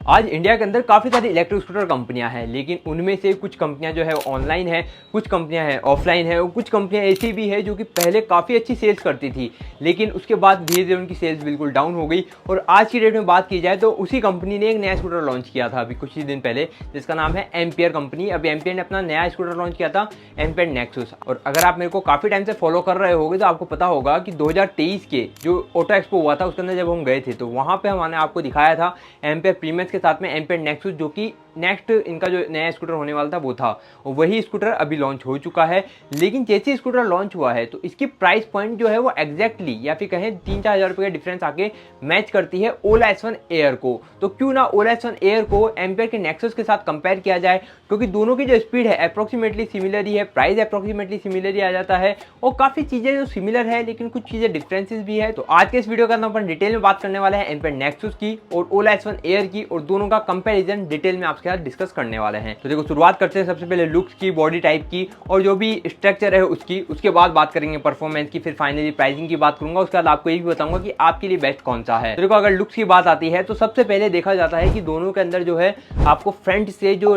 आज इंडिया के अंदर काफ़ी सारी इलेक्ट्रिक स्कूटर कंपनियां हैं, लेकिन उनमें से कुछ कंपनियां जो है ऑनलाइन है, कुछ कंपनियां हैं ऑफलाइन है और कुछ कंपनियां ऐसी भी है जो कि पहले काफ़ी अच्छी सेल्स करती थी, लेकिन उसके बाद धीरे धीरे उनकी सेल्स बिल्कुल डाउन हो गई। और आज की डेट में बात की जाए तो उसी कंपनी ने एक नया स्कूटर लॉन्च किया था अभी कुछ ही दिन पहले, जिसका नाम है एम्पियर कंपनी। अभी एम्पियर ने अपना नया स्कूटर लॉन्च किया था, एम्पियर नेक्सस। और अगर आप मेरे को काफ़ी टाइम से फॉलो कर रहे होगे तो आपको पता होगा कि 2023 के जो ऑटो एक्सपो हुआ था उसके अंदर जब हम गए थे तो वहाँ पर हमने आपको दिखाया था एम्पियर प्रीमियस के साथ में एम्पियर नेक्सस, जो कि नेक्स्ट इनका जो नया स्कूटर होने वाला था वो था। और वही स्कूटर अभी लॉन्च हो चुका है। लेकिन जैसे स्कूटर लॉन्च हुआ है तो इसकी प्राइस पॉइंट जो है वो एग्जैक्टली या फिर कहें 3-4 हज़ार रुपये का डिफरेंस आके मैच करती है ओला S1 एयर को। तो क्यों ना ओला S1 एयर को एम्पियर के नेक्सस के साथ कंपेयर किया जाए, क्योंकि दोनों की जो स्पीड है अप्रोक्सीमेटली सिमिलर ही है, प्राइस अप्रोक्सीमेटली सिमिलर ही आ जाता है और काफ़ी चीज़ें जो सिमिलर है लेकिन कुछ चीज़ें डिफरेंसेस भी है। तो आज के इस वीडियो के अंदर अपन डिटेल में बात करने वाले हैं एम्पियर नेक्सस की और ओला S1 एयर की, और दोनों का कंपैरिजन डिटेल में आपके साथ डिस्कस करने वाले हैं। तो देखो, शुरुआत करते हैं सबसे पहले लुक्स की, बॉडी टाइप की और जो भी स्ट्रक्चर है उसकी। उसके बाद बात करेंगे परफॉर्मेंस की, फिर फाइनली प्राइसिंग की बात करूंगा। उसके बाद आपको ये भी बताऊंगा कि आपके लिए बेस्ट कौन सा है। तो देखो, अगर लुक्स की बात आती है तो सबसे पहले देखा जाता है कि दोनों के अंदर जो है आपको फ्रंट से जो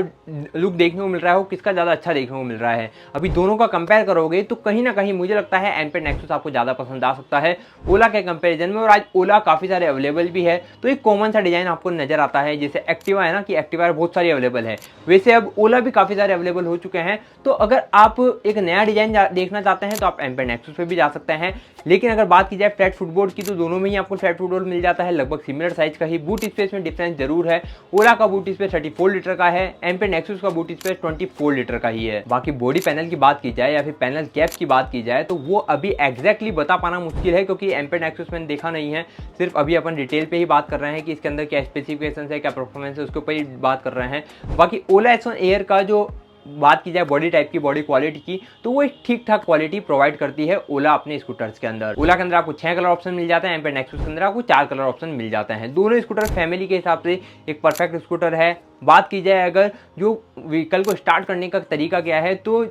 लुक देखने को मिल रहा है वो किसका ज्यादा अच्छा देखने को मिल रहा है। अभी दोनों का कंपेयर करोगे तो कहीं ना कहीं मुझे लगता है एम्पियर नेक्सस आपको ज्यादा पसंद आ सकता है ओला के कंपेरिजन में। और आज ओला काफी सारे अवेलेबल भी है, तो एक कॉमन सा डिजाइन आपको नजर आता है। जैसे एक्टिवा है ना, कि एक्टिवा बहुत सारी अवेलेबल है, वैसे अब ओला भी काफी सारे अवेलेबल हो चुके हैं। तो अगर आप एक नया डिजाइन देखना चाहते हैं तो आप एम्पियर नेक्सस पे भी जा सकते हैं। लेकिन अगर बात की जाए फ्लैट फुटबोर्ड की तो दोनों में ही आपको फ्लैट फुटबोर्ड मिल जाता है, लगभग सिमिलर साइज का ही। बूट स्पेस में डिफरेंस जरूर है, ओला का बूट स्पेस 34 लीटर का है, एम्पियर नेक्सस का बूट स्पेस 24 लीटर का ही है। बाकी बॉडी पैनल की बात की जाए या फिर पैनल कैप की बात की जाए तो वो अभी एग्जैक्टली बता पाना मुश्किल है, क्योंकि एम्पियर नेक्सस मैंने देखा नहीं है। सिर्फ अभी अपन डिटेल पे ही बात कर रहे हैं कि इसके अंदर क्या स्पेसिफिकेशन है, क्या परफॉर्मेंस है, उसके ऊपर ही बात कर रहे हैं। बाकी ओला S1 एयर का जो बात की जाए बॉडी टाइप की, बॉडी क्वालिटी की, तो वो एक ठीक ठाक क्वालिटी प्रोवाइड करती है ओला अपने स्कूटर्स के अंदर। ओला के अंदर आपको 6 कलर ऑप्शन मिल जाते हैं, एम्पियर नेक्सस के अंदर आपको 4 कलर ऑप्शन मिल जाते हैं। दोनों स्कूटर फैमिली के हिसाब से एक परफेक्ट स्कूटर है। बात की जाए अगर जो व्हीकल को स्टार्ट करने का तरीका क्या है, तो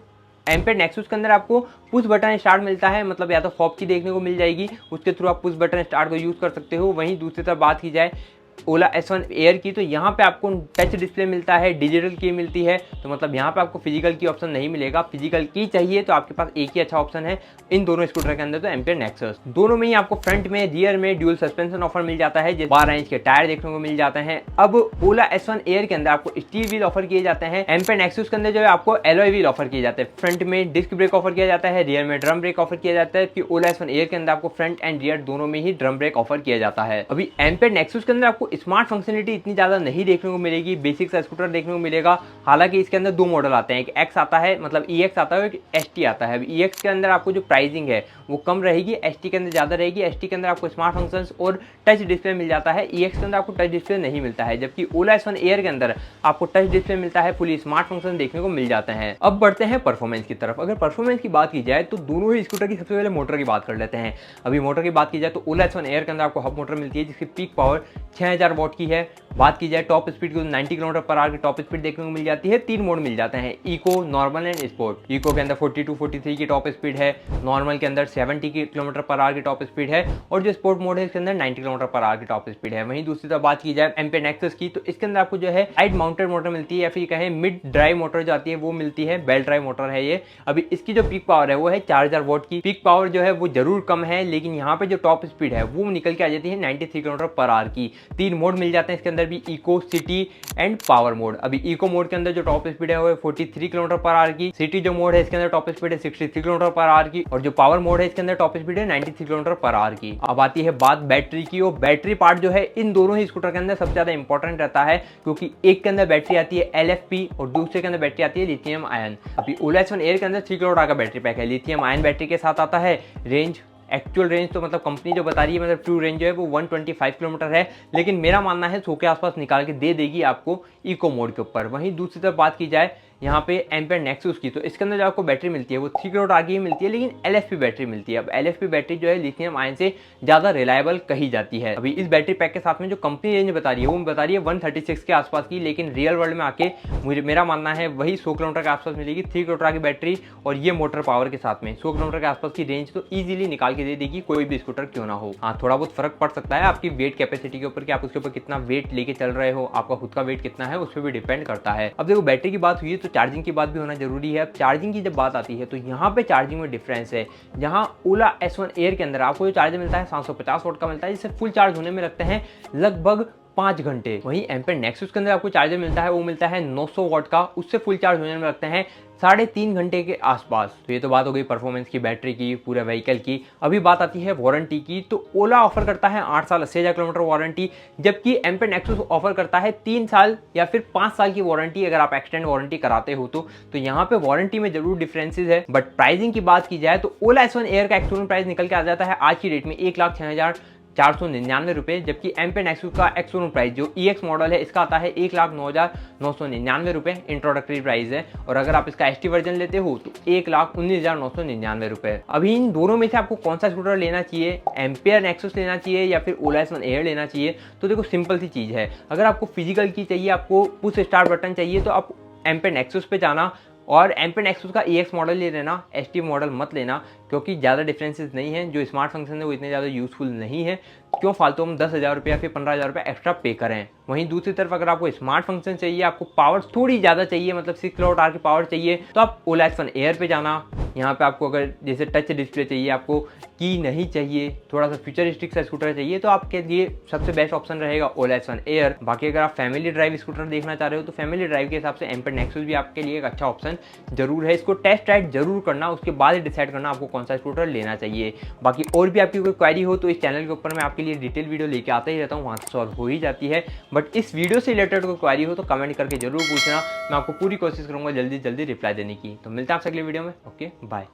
एम्पियर नेक्सस के अंदर आपको पुश बटन स्टार्ट मिलता है, मतलब या तो फॉब की देखने को मिल जाएगी, उसके थ्रू आप पुश बटन स्टार्ट को यूज कर सकते हो। वहीं दूसरी तरफ बात की जाए ओला S1 एयर की, तो यहाँ पे आपको टच डिस्प्ले मिलता है, डिजिटल की मिलती है। तो मतलब यहाँ पे आपको फिजिकल की ऑप्शन नहीं मिलेगा। फिजिकल की चाहिए तो आपके पास एक ही अच्छा ऑप्शन है इन दोनों स्कूटर के अंदर, तो एम्पियर नेक्सस। दोनों में ही आपको फ्रंट में रियर में ड्यूल सस्पेंशन ऑफर मिल जाता है, 12 इंच के टायर देखने को मिल जाते हैं। अब ओला S1 एयर के अंदर आपको स्टील व्हील ऑफर किए जाते हैं, एम्पियर नेक्सस के अंदर जो है आपको एलॉय व्हील ऑफर किए जाते हैं। फ्रंट में डिस्क ब्रेक ऑफर किया जाता है, रियर में ड्रम ब्रेक ऑफर किया जाता है। कि ओला S1 एयर के अंदर आपको फ्रंट एंड रियर दोनों में ही ड्रम ब्रेक ऑफर किया जाता है। अभी एम्पियर नेक्सस के अंदर आपको स्मार्ट फंक्शनलिटी इतनी ज्यादा नहीं देखने को मिलेगी, बेसिक सा स्कूटर देखने को मिलेगा। हालांकि इसके अंदर दो मॉडल आते हैं, एक एक्स आता है, मतलब EX आता है, एक ST आता है। अभी EX के अंदर आपको जो प्राइसिंग है वो कम रहेगी, ST के अंदर ज्यादा रहेगी। ST के अंदर आपको स्मार्ट फंक्शंस और टच डिस्प्ले मिल जाता है, EX के अंदर आपको टच डिस्प्ले नहीं मिलता है। जबकि ओला S1 एयर के अंदर आपको टच डिस्प्ले मिलता है, फुली स्मार्ट फंक्शन देखने को मिल जाते हैं। अब बढ़ते हैं परफॉर्मेंस की तरफ। अगर परफॉर्मेंस की बात की जाए तो दोनों ही स्कूटर की सबसे पहले मोटर की बात कर लेते हैं। अभी मोटर की बात की जाए तो ओला S1 एयर के अंदर आपको हब मोटर मिलती है, जिसकी पीक पावर 6000 वॉट की है। बात की जाए टॉप स्पीड की, 90 किलोमीटर पर आवर की टॉप स्पीड देखने को मिल जाती है। 3 मोड मिल जाते हैं, eco, normal and sport. Eco के अंदर 42-43 की टॉप स्पीड है, नॉर्मल के अंदर 70 किलोमीटर पर आवर की टॉप स्पीड है, और जो स्पोर्ट मोड है इसके अंदर 90 किलोमीटर पर आवर की टॉप स्पीड है। वहीं दूसरी तरफ बात की जाए एम्पियर नेक्सस की, तो इसके अंदर आपको जो है साइड माउंटेड मोटर मिलती है, या फिर कहें मिड ड्राइव मोटर जो आती है वो मिलती है, बेल्ट ड्राइव मोटर है ये। अभी इसकी जो पीक पावर है वो है 4000 वॉट की। पीक पावर जो है वो जरूर कम है, लेकिन यहाँ पे जो टॉप स्पीड है वो निकल के आ जाती है 93 किलोमीटर पर आवर की। 3 मोड मिल जाते हैं इसके अंदर भी, eco, city and power mode. अभी इको मोड के अंदर जो टॉप स्पीड है वो है 43 किलोमीटर पर आवर की। सिटी जो मोड है इसके अंदर टॉप स्पीड है 63 किलोमीटर पर आवर की, और जो पावर मोड है इसके अंदर टॉप स्पीड है 93 किलोमीटर पर आवर की। अब आती है बात बैटरी की, और बैटरी पार्ट जो है इन दोनों ही स्कूटर के अंदर सबसे ज्यादा इंपॉर्टेंट रहता है, क्योंकि एक के अंदर बैटरी आती है LFP और दूसरे के अंदर बैटरी आती है लिथियम आयन। अभी ओला S1 एयर के अंदर 3 किलोवाट का बैटरी पैक है, लिथियम आयन बैटरी के साथ आता है। रेंज, एक्चुअल रेंज तो मतलब कंपनी जो बता रही है, मतलब ट्रू रेंज जो है वो 125 किलोमीटर है, लेकिन मेरा मानना है 100 के आसपास निकाल के दे देगी आपको इको मोड के ऊपर। वहीं दूसरी तरफ बात की जाए यहाँ पे एम्पेयर नेक्सस की, तो इसके अंदर जो आपको बैटरी मिलती है वो 3 kWh की मिलती है, लेकिन LFP बैटरी मिलती है। अब LFP बैटरी जो है लिथियम आयन से ज़्यादा रिलायबल कही जाती है। अभी इस बैटरी पैक के साथ में जो कंपनी रेंज बता रही है वो बता रही है 136 के आसपास की, लेकिन रियल वर्ल्ड में आके मेरा मानना है वही 100 किलोमीटर के आसपास मिलेगी 3 kWh की बैटरी, और ये मोटर पावर के साथ में 100 किलोमीटर के आसपास की रेंज तो ईजिली निकाल के दे देगी कोई भी स्कूटर क्यों ना हो। हाँ, थोड़ा बहुत फर्क पड़ सकता है आपकी वेट कैपेसिटी के ऊपर कि आप उसके ऊपर कितना वेट लेके चल रहे हो, आपका खुद का वेट कितना है उस पर भी डिपेंड करता है। अब देखो बैटरी की बात हुई है तो चार्जिंग की बात भी होना जरूरी है। अब चार्जिंग की जब बात आती है तो यहाँ पे चार्जिंग में डिफरेंस है। जहाँ ओला S1 एयर के अंदर आपको जो चार्जर मिलता है 750 वाट का मिलता है, जिससे फुल चार्ज होने में लगते हैं लगभग 5 घंटे। वहीं एम्पेयर नेक्सस के अंदर आपको चार्जर मिलता है वो मिलता है 900 वाट का, उससे फुल चार्ज होने में लगते हैं 3.5 घंटे के आसपास। तो ये तो बात हो गई परफॉर्मेंस की, बैटरी की, पूरे व्हीकल की। अभी बात आती है वारंटी की, तो ओला ऑफर करता है 8 साल 80,000 किलोमीटर वारंटी, जबकि एम्पेयर नेक्सस ऑफर करता है 3 साल या फिर 5 साल की वारंटी अगर आप एक्सटेंड वारंटी कराते हो तो यहाँ पे वारंटी में जरूर डिफरेंसेस है। बट प्राइसिंग की बात की जाए तो ओला S1 एयर का एक्चुअल प्राइस निकल के आ जाता है आज की डेट में 1,06,499 रुपये, जबकि एम्पेयर नेक्सस का एक्सोरूम प्राइस जो EX मॉडल है इसका आता है 1,09,999 रुपये इंट्रोडक्टरी प्राइस है, और अगर आप इसका ST वर्जन लेते हो तो 1,19,999 रुपये। अभी इन दोनों में से आपको कौन सा स्कूटर लेना चाहिए, एम्पेयर नेक्सस लेना चाहिए या फिर ओला S1 एयर लेना चाहिए, तो देखो सिंपल सी चीज़ है। अगर आपको फिजिकल की चाहिए, आपको पुश स्टार्ट बटन चाहिए, तो आप एम्पेयर नेक्सस पे जाना और एम्पेयर नेक्सस का EX मॉडल ले लेना, ST मॉडल मत लेना, क्योंकि ज़्यादा डिफरेंसेस नहीं है। जो स्मार्ट फंक्शन है वो इतने ज़्यादा यूजफुल नहीं है, क्यों फालतू हम 10,000 रुपये या फिर 15,000 रुपये एक्स्ट्रा पे करें। वहीं दूसरी तरफ अगर आपको स्मार्ट फंक्शन चाहिए, आपको पावर थोड़ी ज़्यादा चाहिए, मतलब 6 kWh की पावर चाहिए, तो आप ओला S1 एयर पे जाना। यहाँ पे आपको अगर जैसे टच डिस्प्ले चाहिए, आपको की नहीं चाहिए, थोड़ा सा फ्यूचरिस्टिक सा स्कूटर चाहिए, तो आपके लिए सबसे बेस्ट ऑप्शन रहेगा ओला S1 एयर। बाकी अगर आप फैमिली ड्राइव स्कूटर देखना चाह रहे हो तो फैमिली ड्राइव के हिसाब से एम्पेयर नेक्सस भी आपके लिए एक अच्छा ऑप्शन जरूर है। इसको टेस्ट राइड जरूर करना, उसके बाद ही डिसाइड करना आपको कौन सा स्कूटर लेना चाहिए। बाकी और भी आपकी कोई क्वेरी हो तो इस चैनल के ऊपर मैं आपके लिए डिटेल वीडियो लेके आता ही रहता हूँ, वहाँ से सॉल्व हो ही जाती है। बट इस वीडियो से रिलेटेड कोई क्वेरी हो तो कमेंट करके जरूर पूछना, मैं आपको पूरी कोशिश करूँगा जल्दी जल्दी रिप्लाई देने की। तो मिलते हैं आपसे अगले वीडियो में। Okay, bye.